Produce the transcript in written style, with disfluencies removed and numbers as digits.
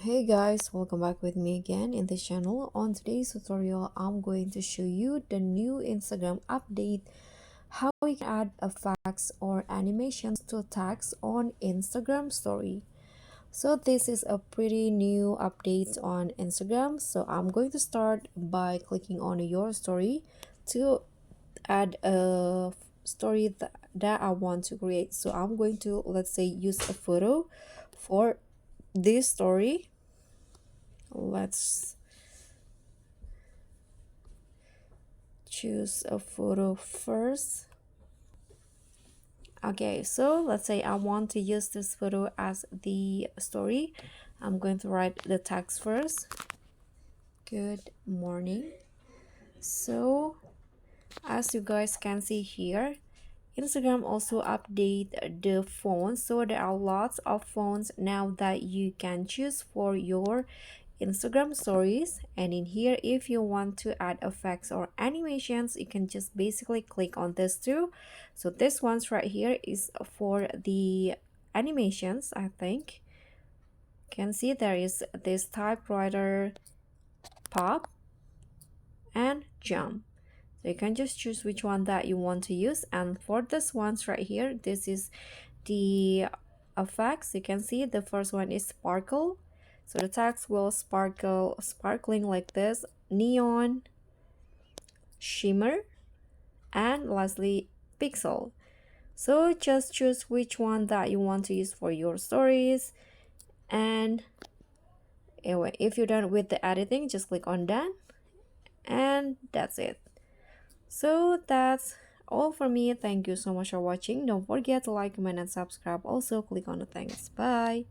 Hey guys, welcome back with me again in this channel. On today's tutorial, I'm going to show you the new Instagram update, how you can add effects or animations to tags on Instagram story. So this is a pretty new update on Instagram. So I'm going to start by clicking on your story to add a story that I want to create. So I'm going to, let's say, use a photo for this story. Let's choose a photo first. Okay, so let's say I want to use this photo as the story. I'm going to write the text first. Good morning. So as you guys can see here, Instagram also update the phones, so there are lots of phones now that you can choose for your Instagram stories. And in here, if you want to add effects or animations, you can just basically click on this too. So this one's right here is for the animations. I think you can see there is this typewriter, pop, and jump. So you can just choose which one that you want to use. And for this ones right here, this is the effects. You can see the first one is sparkle. So the text will sparkling like this, neon, shimmer, and lastly pixel. So just choose which one that you want to use for your stories. And anyway, if you're done with the editing, just click on done, and that's it. So that's all for me. Thank you so much for watching. Don't forget to like, comment, and subscribe. Also click on the thanks. Bye.